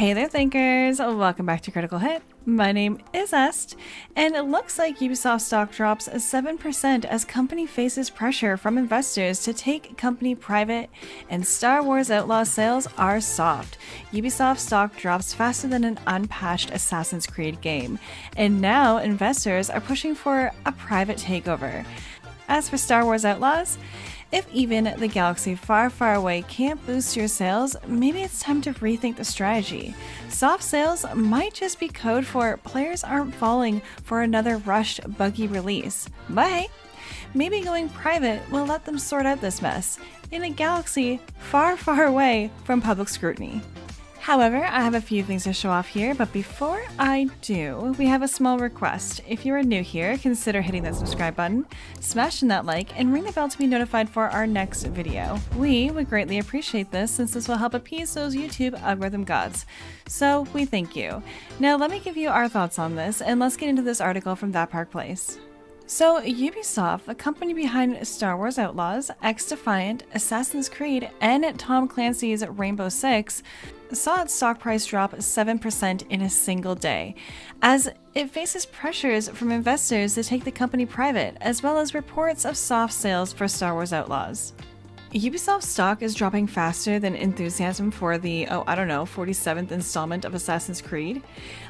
Hey there, thinkers! Welcome back to Critical Hit. My name is Est, and it looks like Ubisoft stock drops 7% as company faces pressure from investors to take company private, and Star Wars Outlaws sales are soft. Ubisoft stock drops faster than an unpatched Assassin's Creed game, and now investors are pushing for a private takeover. As for Star Wars Outlaws, if even the galaxy far, far away can't boost your sales, maybe it's time to rethink the strategy. Soft sales might just be code for players aren't falling for another rushed, buggy release. But hey, maybe going private will let them sort out this mess in a galaxy far, far away from public scrutiny. However, I have a few things to show off here, but before I do, we have a small request. If you are new here, consider hitting that subscribe button, smashing that like, and ring the bell to be notified for our next video. We would greatly appreciate this since this will help appease those YouTube algorithm gods. So we thank you. Now let me give you our thoughts on this, and let's get into this article from That Park Place. So, Ubisoft, the company behind Star Wars Outlaws, X-Defiant, Assassin's Creed, and Tom Clancy's Rainbow Six, saw its stock price drop 7% in a single day, as it faces pressures from investors to take the company private, as well as reports of soft sales for Star Wars Outlaws. Ubisoft stock is dropping faster than enthusiasm for the, 47th installment of Assassin's Creed.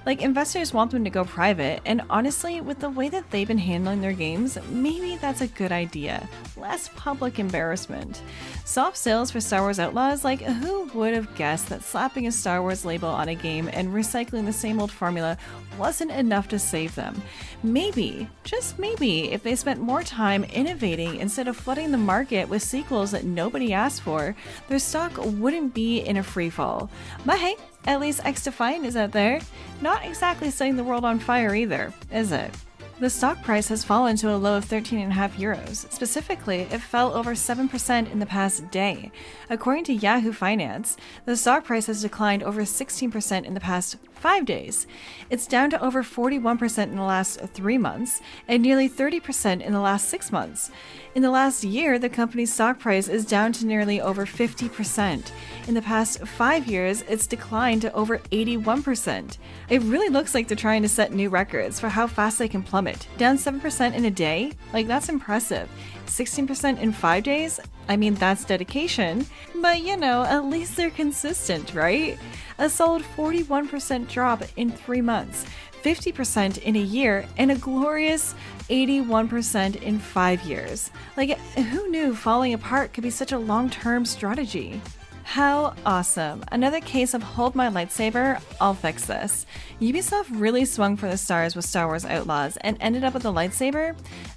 Like, investors want them to go private, and honestly, with the way that they've been handling their games, maybe that's a good idea. Less public embarrassment. Soft sales for Star Wars Outlaws, like, who would have guessed that slapping a Star Wars label on a game and recycling the same old formula wasn't enough to save them? Maybe, just maybe, if they spent more time innovating instead of flooding the market with sequels that nobody asked for, their stock wouldn't be in a freefall. But hey, at least X-Defiant is out there. Not exactly setting the world on fire either, is it? The stock price has fallen to a low of 13.5 euros. Specifically, it fell over 7% in the past day. According to Yahoo Finance, the stock price has declined over 16% in the past 5 days. It's down to over 41% in the last 3 months, and nearly 30% in the last 6 months. In the last year, the company's stock price is down to nearly over 50%. In the past 5 years, it's declined to over 81%. It really looks like they're trying to set new records for how fast they can plummet. Down 7% in a day? Like, that's impressive. 16% in 5 days? I mean, that's dedication. But at least they're consistent, right? A solid 41% drop in 3 months, 50% in a year, and a glorious 81% in 5 years. Like, who knew falling apart could be such a long-term strategy? How awesome. Another case of hold my lightsaber, I'll fix this. Ubisoft really swung for the stars with Star Wars Outlaws and ended up with a lightsaber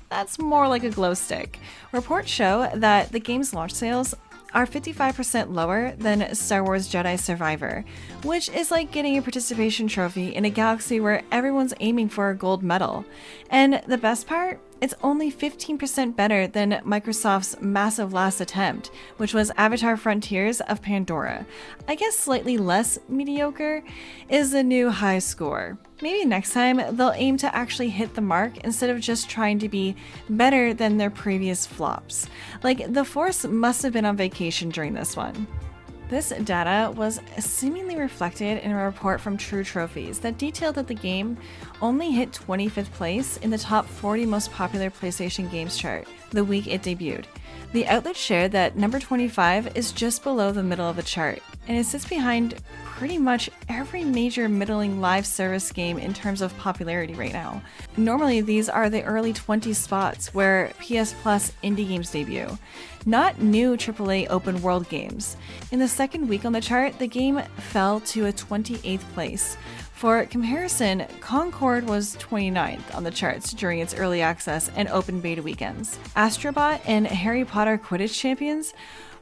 that's more like a glow stick. Reports show that the game's launch sales are 55% lower than Star Wars Jedi Survivor, which is like getting a participation trophy in a galaxy where everyone's aiming for a gold medal. And the best part? It's only 15% better than Microsoft's massive last attempt, which was Avatar Frontiers of Pandora. I guess slightly less mediocre is the new high score. Maybe next time they'll aim to actually hit the mark instead of just trying to be better than their previous flops. Like, the Force must have been on vacation during this one. This data was seemingly reflected in a report from True Trophies that detailed that the game only hit 25th place in the top 40 most popular PlayStation games chart the week it debuted. The outlet shared that number 25 is just below the middle of the chart, and it sits behind pretty much every major middling live service game in terms of popularity right now. Normally, these are the early 20 spots where PS Plus indie games debut, not new AAA open world games. In the second week on the chart, the game fell to a 28th place. For comparison, Concord was 29th on the charts during its early access and open beta weekends. Astrobot and Harry Potter Quidditch Champions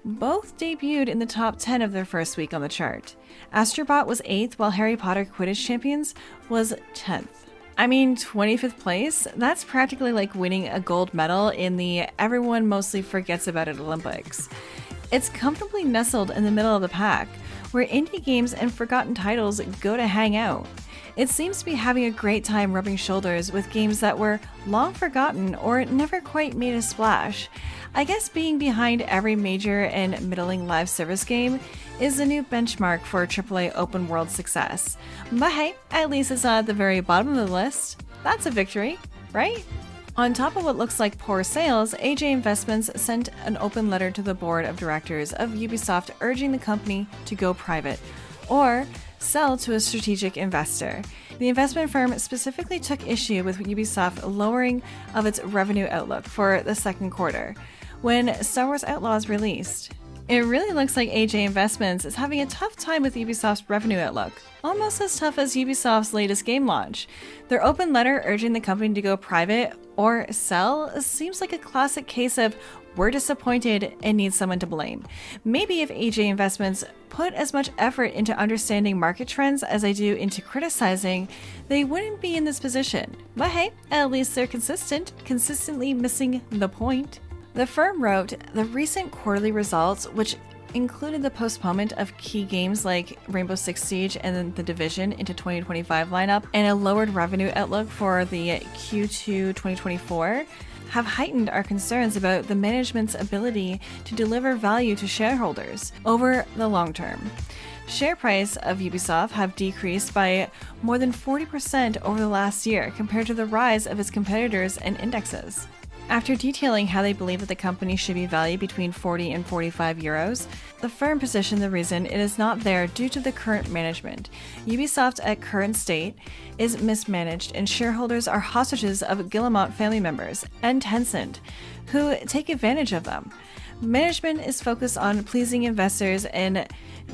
both debuted in the top 10 of their first week on the chart. Astrobot was 8th, while Harry Potter Quidditch Champions was 10th. I mean, 25th place? That's practically like winning a gold medal in the everyone mostly forgets about it Olympics. It's comfortably nestled in the middle of the pack, where indie games and forgotten titles go to hang out. It seems to be having a great time rubbing shoulders with games that were long forgotten or never quite made a splash. I guess being behind every major and middling live service game is the new benchmark for AAA open world success. But hey, at least it's not at the very bottom of the list. That's a victory, right? On top of what looks like poor sales, AJ Investments sent an open letter to the board of directors of Ubisoft urging the company to go private or sell to a strategic investor. The investment firm specifically took issue with Ubisoft lowering of its revenue outlook for the second quarter when Star Wars Outlaws released. It really looks like AJ Investments is having a tough time with Ubisoft's revenue outlook, almost as tough as Ubisoft's latest game launch. Their open letter urging the company to go private or sell seems like a classic case of we're disappointed and need someone to blame. Maybe if AJ Investments put as much effort into understanding market trends as they do into criticizing, they wouldn't be in this position. But hey, at least they're consistently missing the point. The firm wrote the recent quarterly results, which included the postponement of key games like Rainbow Six Siege and The Division into 2025 lineup, and a lowered revenue outlook for the Q2 2024, have heightened our concerns about the management's ability to deliver value to shareholders over the long term. Share price of Ubisoft have decreased by more than 40% over the last year compared to the rise of its competitors and indexes. After detailing how they believe that the company should be valued between 40 and 45 euros, the firm positioned the reason it is not there due to the current management. Ubisoft at current state is mismanaged and shareholders are hostages of Guillemot family members and Tencent, who take advantage of them. Management is focused on pleasing investors and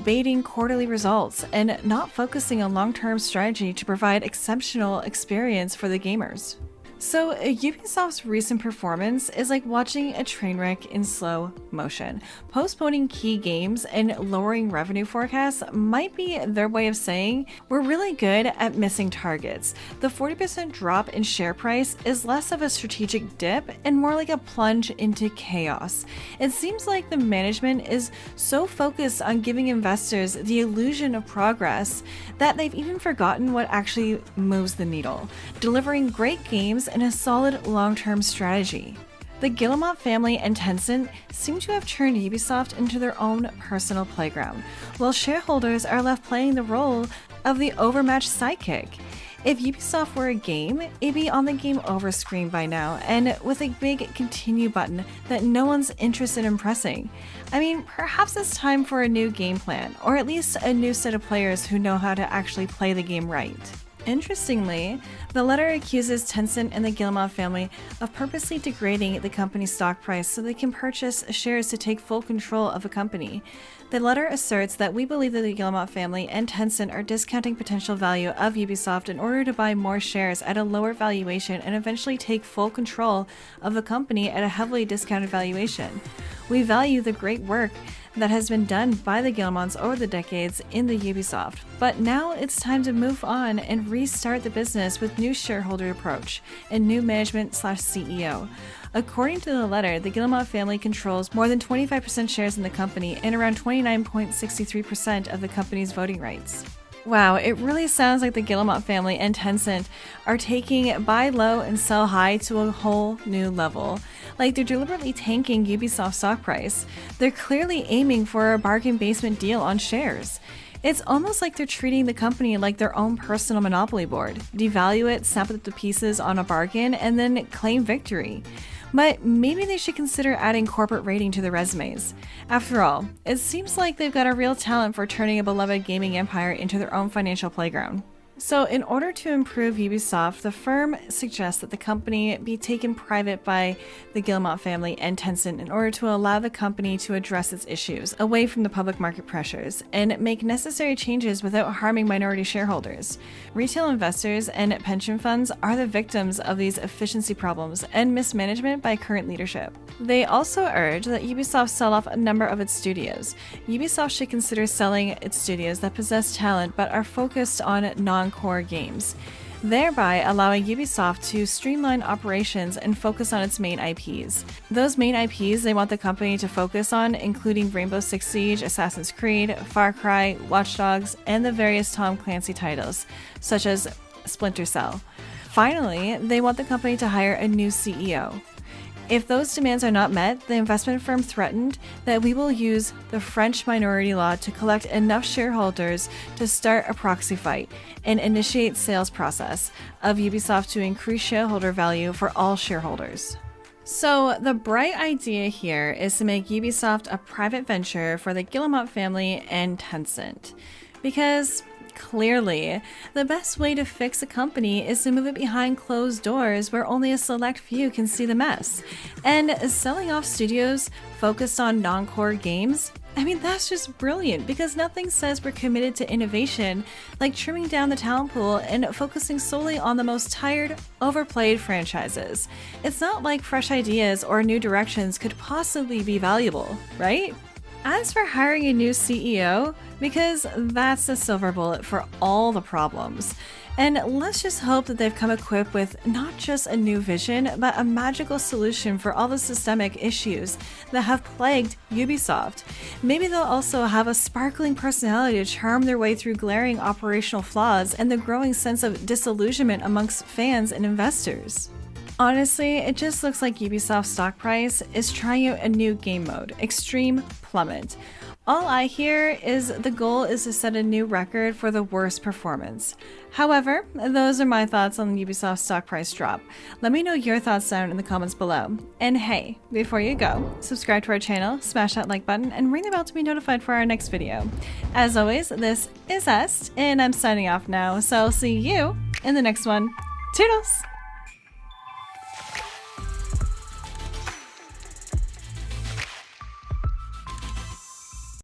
baiting quarterly results and not focusing on long-term strategy to provide exceptional experience for the gamers. So Ubisoft's recent performance is like watching a train wreck in slow motion. Postponing key games and lowering revenue forecasts might be their way of saying we're really good at missing targets. The 40% drop in share price is less of a strategic dip and more like a plunge into chaos. It seems like the management is so focused on giving investors the illusion of progress that they've even forgotten what actually moves the needle, delivering great games and a solid long-term strategy. The Guillemot family and Tencent seem to have turned Ubisoft into their own personal playground, while shareholders are left playing the role of the overmatched sidekick. If Ubisoft were a game, it'd be on the game over screen by now, and with a big continue button that no one's interested in pressing. I mean, perhaps it's time for a new game plan, or at least a new set of players who know how to actually play the game right. Interestingly, the letter accuses Tencent and the Guillemot family of purposely degrading the company's stock price so they can purchase shares to take full control of a company. The letter asserts that we believe that the Guillemot family and Tencent are discounting potential value of Ubisoft in order to buy more shares at a lower valuation and eventually take full control of the company at a heavily discounted valuation. We value the great work that has been done by the Guillemots over the decades in the Ubisoft, but now it's time to move on and restart the business with new shareholder approach and new management/CEO. According to the letter, the Guillemot family controls more than 25% shares in the company and around 29.63% of the company's voting rights. Wow, it really sounds like the Guillemot family and Tencent are taking buy low and sell high to a whole new level. Like they're deliberately tanking Ubisoft's stock price. They're clearly aiming for a bargain basement deal on shares. It's almost like they're treating the company like their own personal monopoly board. Devalue it, snap it to pieces on a bargain, and then claim victory. But maybe they should consider adding corporate rating to their resumes. After all, it seems like they've got a real talent for turning a beloved gaming empire into their own financial playground. So in order to improve Ubisoft, the firm suggests that the company be taken private by the Guillemot family and Tencent in order to allow the company to address its issues away from the public market pressures and make necessary changes without harming minority shareholders. Retail investors and pension funds are the victims of these efficiency problems and mismanagement by current leadership. They also urge that Ubisoft sell off a number of its studios. Ubisoft should consider selling its studios that possess talent but are focused on non-core games, thereby allowing Ubisoft to streamline operations and focus on its main IPs. Those main IPs they want the company to focus on, including Rainbow Six Siege, Assassin's Creed, Far Cry, Watch Dogs, and the various Tom Clancy titles, such as Splinter Cell. Finally, they want the company to hire a new CEO. If those demands are not met, the investment firm threatened that we will use the French minority law to collect enough shareholders to start a proxy fight and initiate sales process of Ubisoft to increase shareholder value for all shareholders. So the bright idea here is to make Ubisoft a private venture for the Guillemot family and Tencent. Because clearly, the best way to fix a company is to move it behind closed doors where only a select few can see the mess. And selling off studios focused on non-core games, I mean, that's just brilliant because nothing says we're committed to innovation like trimming down the talent pool and focusing solely on the most tired, overplayed franchises. It's not like fresh ideas or new directions could possibly be valuable, right? As for hiring a new CEO, because that's the silver bullet for all the problems. And let's just hope that they've come equipped with not just a new vision, but a magical solution for all the systemic issues that have plagued Ubisoft. Maybe they'll also have a sparkling personality to charm their way through glaring operational flaws and the growing sense of disillusionment amongst fans and investors. Honestly, it just looks like Ubisoft's stock price is trying out a new game mode, Extreme Plummet. All I hear is the goal is to set a new record for the worst performance. However, those are my thoughts on the Ubisoft stock price drop. Let me know your thoughts down in the comments below. And hey, before you go, subscribe to our channel, smash that like button, and ring the bell to be notified for our next video. As always, this is Est, and I'm signing off now, so I'll see you in the next one. Toodles!